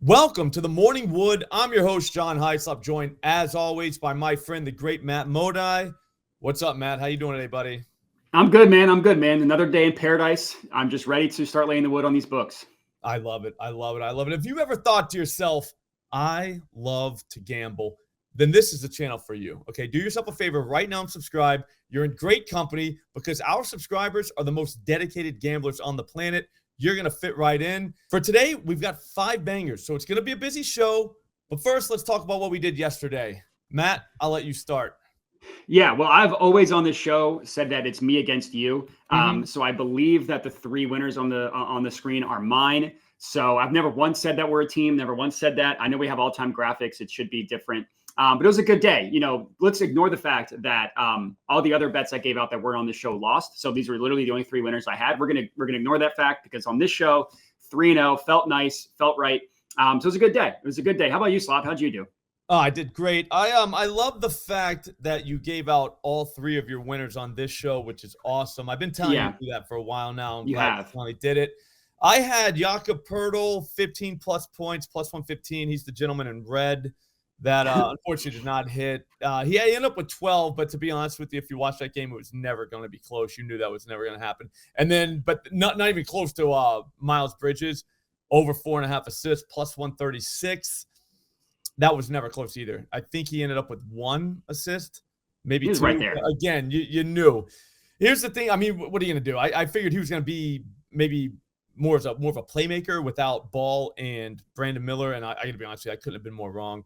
Welcome to the Morning Wood. I'm your host, John Heislop, joined as always by my friend, the great Matt Modai. What's up, Matt? How you doing today, buddy? I'm good, man. Another day in paradise. I'm just ready to start laying the wood on these books. I love it. I love it. I love it. If you ever thought to yourself, I love to gamble, then this is the channel for you. Okay, do yourself a favor right now and subscribe. You're in great company because our subscribers are the most dedicated gamblers on the planet. You're going to fit right in. For today, we've got 5 bangers, so it's going to be a busy show. But first, let's talk about what we did yesterday. Matt, I'll let you start. Yeah, well, I've always on this show said that it's me against you. So I believe that the 3 winners on the screen are mine. So I've never once said that we're a team, never once said that. I know we have all-time graphics. It should be different. But it was a good day. You know, let's ignore the fact that all the other bets I gave out that weren't on the show lost. So these were literally the only 3 winners I had. We're gonna ignore that fact because on this show, 3-0 felt nice, felt right. So it was a good day. It was a good day. How about you, Slop? How'd you do? Oh, I did great. I love the fact that you gave out all 3 of your winners on this show, which is awesome. I've been telling you to do that for a while now. You have. I finally did it. I had Jakob Poeltl, 15 plus points, plus 115. He's the gentleman in red that unfortunately did not hit. He ended up with 12, but to be honest with you, if you watch that game, it was never going to be close. You knew that was never going to happen. And then, but not even close to Miles Bridges, over 4.5 assists, plus 136. That was never close either. I think he ended up with 1 assist, maybe 2. Right there. Again, you knew. Here's the thing. I mean, what are you going to do? I figured he was going to be maybe more of a playmaker without Ball and Brandon Miller. And I got to be honest with you, I couldn't have been more wrong.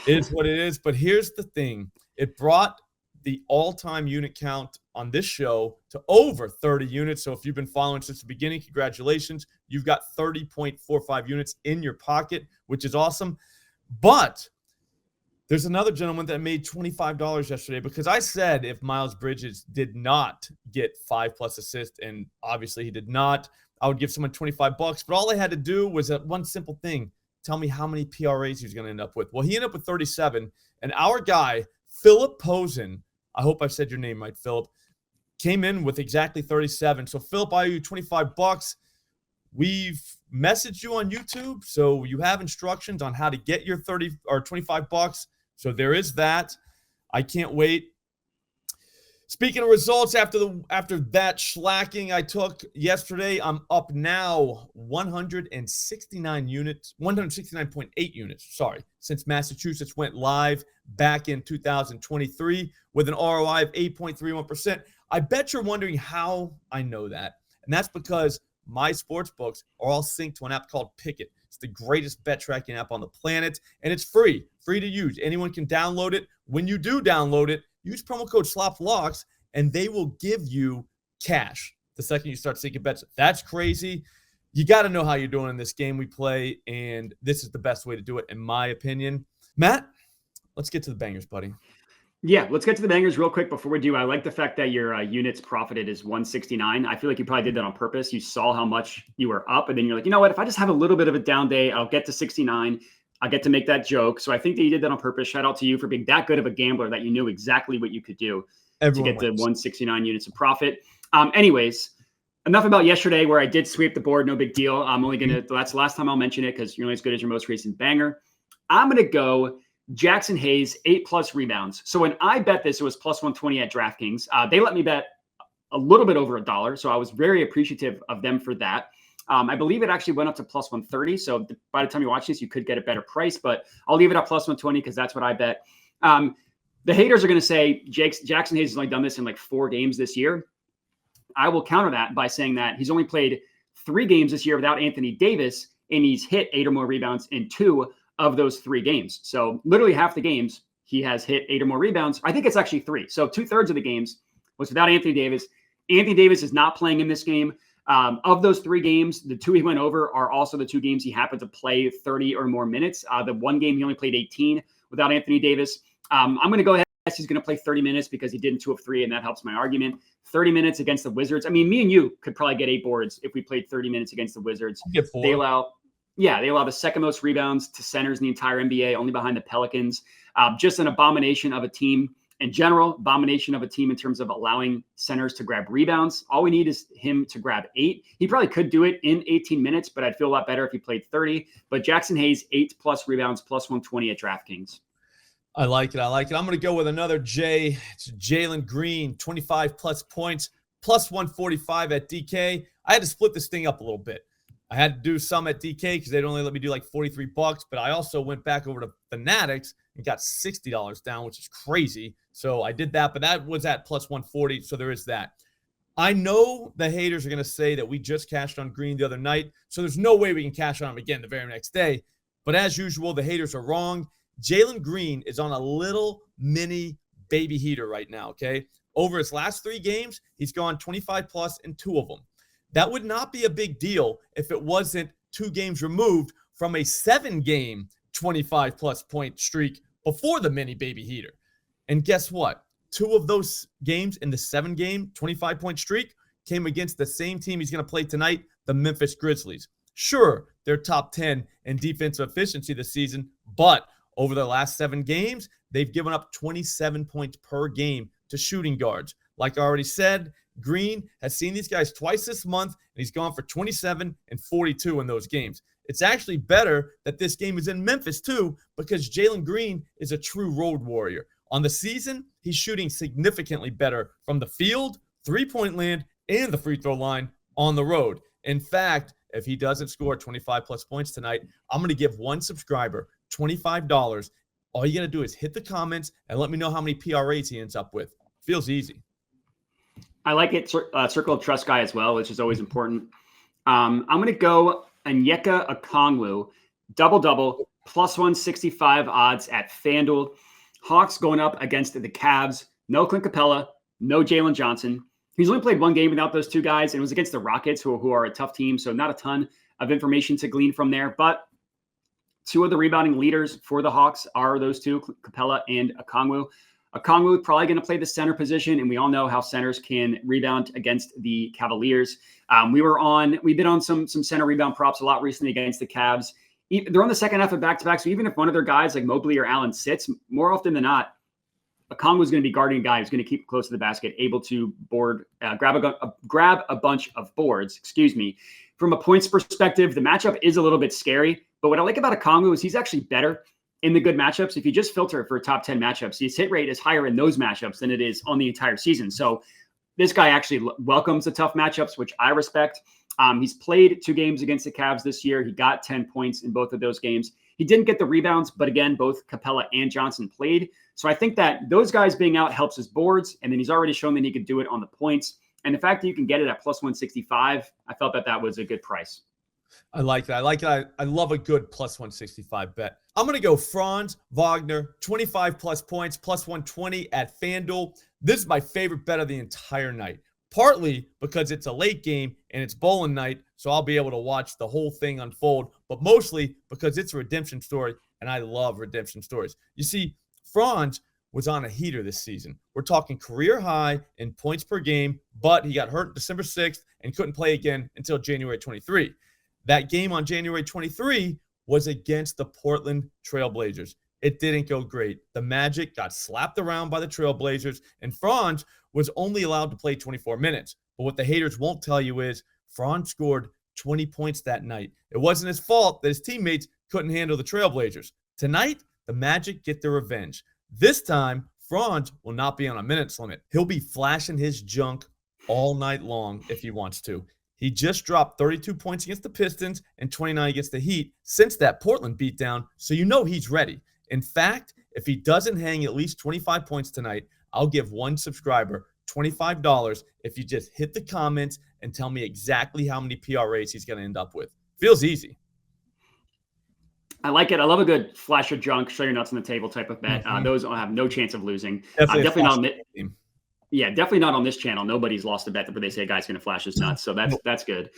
It is what it is. But here's the thing. It brought the all-time unit count on this show to over 30 units. So if you've been following since the beginning, congratulations. You've got 30.45 units in your pocket, which is awesome. But there's another gentleman that made $25 yesterday because I said if Miles Bridges did not get 5+ assists, and obviously he did not, I would give someone $25. But all I had to do was that one simple thing. Tell me how many PRAs he was going to end up with. Well, he ended up with 37. And our guy, Philip Posen, I hope I said your name right, Philip, came in with exactly 37. So, Philip, I owe you $25. We've messaged you on YouTube, so you have instructions on how to get your 30 or $25. So there is that. I can't wait. Speaking of results, after that slacking I took yesterday, I'm up now 169.8 units. Sorry, since Massachusetts went live back in 2023 with an ROI of 8.31%. I bet you're wondering how I know that, and that's because my sports books are all synced to an app called Pick'It. It's the greatest bet tracking app on the planet, and it's free to use. Anyone can download it. When you do download it, use promo code SLOPLOCKS, and they will give you cash the second you start syncing bets. That's crazy. You got to know how you're doing in this game we play, and this is the best way to do it, in my opinion. Matt, let's get to the bangers, buddy. Yeah, let's get to the bangers real quick before we do. I like the fact that your units profited is 169. I feel like you probably did that on purpose. You saw how much you were up, and then you're like, you know what? If I just have a little bit of a down day, I'll get to 69. I'll get to make that joke. So I think that you did that on purpose. Shout out to you for being that good of a gambler that you knew exactly what you could do to get the 169 units of profit. Anyways, enough about yesterday where I did sweep the board. No big deal. I'm only going to, that's the last time I'll mention it because you're only as good as your most recent banger. I'm going to go Jackson Hayes, 8+ rebounds. So when I bet this, it was plus 120 at DraftKings. They let me bet a little bit over $1. So I was very appreciative of them for that. I believe it actually went up to plus 130. So by the time you watch this, you could get a better price, but I'll leave it at plus 120 because that's what I bet. The haters are going to say Jackson Hayes has only done this in like 4 games this year. I will counter that by saying that he's only played 3 games this year without Anthony Davis, and he's hit 8 or more rebounds in 2 of those 3 games. So literally half the games he has hit 8 or more rebounds. I think it's actually 3. So 2/3 of the games was without Anthony Davis. Anthony Davis is not playing in this game. Of those 3 games, the 2 he went over are also the 2 games he happened to play 30 or more minutes. The 1 game he only played 18 without Anthony Davis. I'm going to go ahead. He's going to play 30 minutes because he did in 2 of 3, and that helps my argument. 30 minutes against the Wizards. I mean, me and you could probably get 8 boards if we played 30 minutes against the Wizards. They allow the second most rebounds to centers in the entire NBA, only behind the Pelicans. Just an abomination of a team. in general, abomination of a team in terms of allowing centers to grab rebounds. All we need is him to grab 8. He probably could do it in 18 minutes, but I'd feel a lot better if he played 30. But Jackson Hayes, 8+ rebounds, plus 120 at DraftKings. I like it. I'm going to go with another J. It's Jalen Green, 25+ points, plus 145 at DK. I had to split this thing up a little bit. I had to do some at DK because they'd only let me do like $43, but I also went back over to Fanatics and got $60 down, which is crazy. So I did that, but that was at plus 140, so there is that. I know the haters are going to say that we just cashed on Green the other night, so there's no way we can cash on him again the very next day. But as usual, the haters are wrong. Jalen Green is on a little mini baby heater right now, okay? Over his last 3 games, he's gone 25+ in 2 of them. That would not be a big deal if it wasn't 2 games removed from a 7-game 25+ point streak before the mini baby heater. And guess what? 2 of those games in the 7-game 25-point streak came against the same team he's going to play tonight, the Memphis Grizzlies. Sure, they're top 10 in defensive efficiency this season, but over the last 7 games, they've given up 27 points per game to shooting guards. Like I already said, Green has seen these guys twice this month, and he's gone for 27 and 42 in those games. It's actually better that this game is in Memphis too, because Jalen Green is a true road warrior. On the season, he's shooting significantly better from the field, 3-point land, and the free throw line on the road. In fact, if he doesn't score 25+ points tonight, I'm going to give one subscriber $25. All you got to do is hit the comments and let me know how many PRAs he ends up with. Feels easy. I like it. Circle of Trust guy as well, which is always important. I'm going to go Onyeka Okongwu, double-double, plus 165 odds at FanDuel. Hawks going up against the Cavs. No Clint Capella, no Jalen Johnson. He's only played 1 game without those 2 guys, and it was against the Rockets, who are a tough team, so not a ton of information to glean from there. But 2 of the rebounding leaders for the Hawks are those 2, Capella and Okongwu. Okongwu probably going to play the center position, and we all know how centers can rebound against the Cavaliers. We've been on some center rebound props a lot recently against the Cavs. They're on the second half of back-to-back, so even if one of their guys like Mobley or Allen sits, more often than not, Okongwu is going to be guarding a guy who's going to keep close to the basket, able to grab a bunch of boards. From a points perspective, the matchup is a little bit scary, but what I like about Okongwu is he's actually better in the good matchups. If you just filter for top 10 matchups, his hit rate is higher in those matchups than it is on the entire season. So this guy actually welcomes the tough matchups, which I respect. He's played 2 games against the Cavs this year. He got 10 points in both of those games. He didn't get the rebounds, but again, both Capella and Johnson played. So I think that those guys being out helps his boards. And then he's already shown that he could do it on the points. And the fact that you can get it at plus 165, I felt that was a good price. I like that. I love a good plus 165 bet. I'm going to go Franz Wagner, 25+ points, plus 120 at FanDuel. This is my favorite bet of the entire night, partly because it's a late game and it's bowling night, so I'll be able to watch the whole thing unfold, but mostly because it's a redemption story, and I love redemption stories. You see, Franz was on a heater this season. We're talking career high in points per game, but he got hurt December 6th and couldn't play again until January 23. That game on January 23 was against the Portland Trailblazers. It didn't go great. The Magic got slapped around by the Trailblazers, and Franz was only allowed to play 24 minutes. But what the haters won't tell you is Franz scored 20 points that night. It wasn't his fault that his teammates couldn't handle the Trailblazers. Tonight, the Magic get their revenge. This time, Franz will not be on a minutes limit. He'll be flashing his junk all night long if he wants to. He just dropped 32 points against the Pistons and 29 against the Heat since that Portland beatdown, so you know he's ready. In fact, if he doesn't hang at least 25 points tonight, I'll give one subscriber $25 if you just hit the comments and tell me exactly how many PRAs he's going to end up with. Feels easy. I like it. I love a good flash your junk, show your nuts on the table type of bet. Those have no chance of losing. Definitely not. Definitely not on this channel. Nobody's lost a bet where they say a guy's going to flash his nuts. So that's good.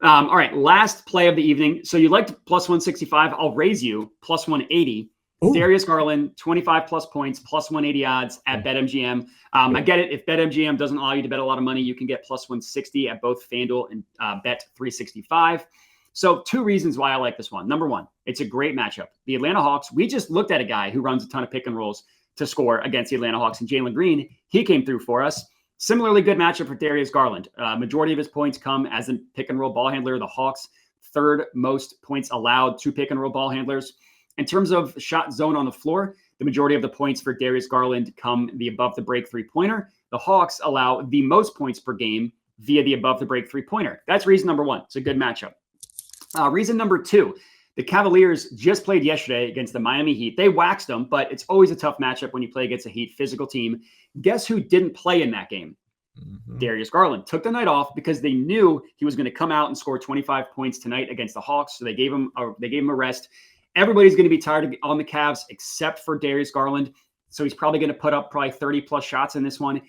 All right, last play of the evening. So you liked plus 165. I'll raise you plus 180. Ooh. Darius Garland, 25+ points, plus 180 odds at BetMGM. I get it. If BetMGM doesn't allow you to bet a lot of money, you can get plus 160 at both FanDuel and Bet365. So 2 reasons why I like this one. Number 1, it's a great matchup. The Atlanta Hawks, we just looked at a guy who runs a ton of pick and rolls to score against the Atlanta Hawks, and Jalen Green, he came through for us. Similarly good matchup for Darius Garland. Majority of his points come as a pick and roll ball handler. The Hawks, third most points allowed to pick and roll ball handlers. In terms of shot zone on the floor, the majority of the points for Darius Garland come the above the break three-pointer. The Hawks allow the most points per game via the above the break three-pointer. That's reason number one. It's a good matchup. Reason number two, the Cavaliers just played yesterday against the Miami Heat. They waxed them, but it's always a tough matchup when you play against a Heat physical team. Guess who didn't play in that game? Darius Garland took the night off because they knew he was going to come out and score 25 points tonight against the Hawks. So they gave him a rest. Everybody's going to be tired on the Cavs except for Darius Garland. So he's probably going to put up probably 30 plus shots in this one.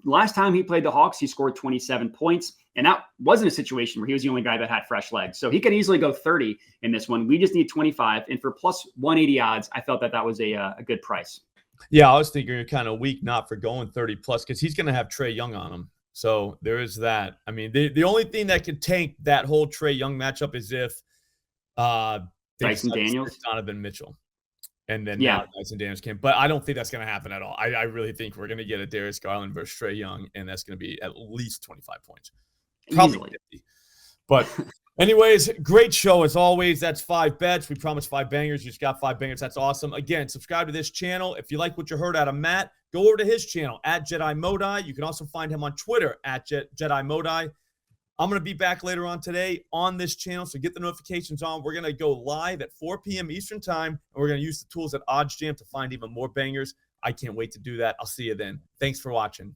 Last time he played the Hawks, he scored 27 points. And that wasn't a situation where he was the only guy that had fresh legs. So he could easily go 30 in this one. We just need 25. And for plus 180 odds, I felt that was a good price. Yeah, I was thinking you're kind of weak not for going 30 plus because he's going to have Trae Young on him. So there is that. I mean, the only thing that could tank that whole Trae Young matchup is if Dyson Daniels, Donovan Mitchell, and then now Dyson Daniels came. But I don't think that's going to happen at all. I really think we're going to get a Darius Garland versus Trae Young, and that's going to be at least 25 points. Probably easily. 50. But anyways, great show as always. That's 5 bets. We promised 5 bangers. You just got 5 bangers. That's awesome. Again, subscribe to this channel. If you like what you heard out of Matt, go over to his channel at Jedi Modi. You can also find him on Twitter at Jedi Modi. I'm going to be back later on today on this channel, so get the notifications on. We're going to go live at 4 p.m. Eastern time, and we're going to use the tools at OddsJam to find even more bangers. I can't wait to do that. I'll see you then. Thanks for watching.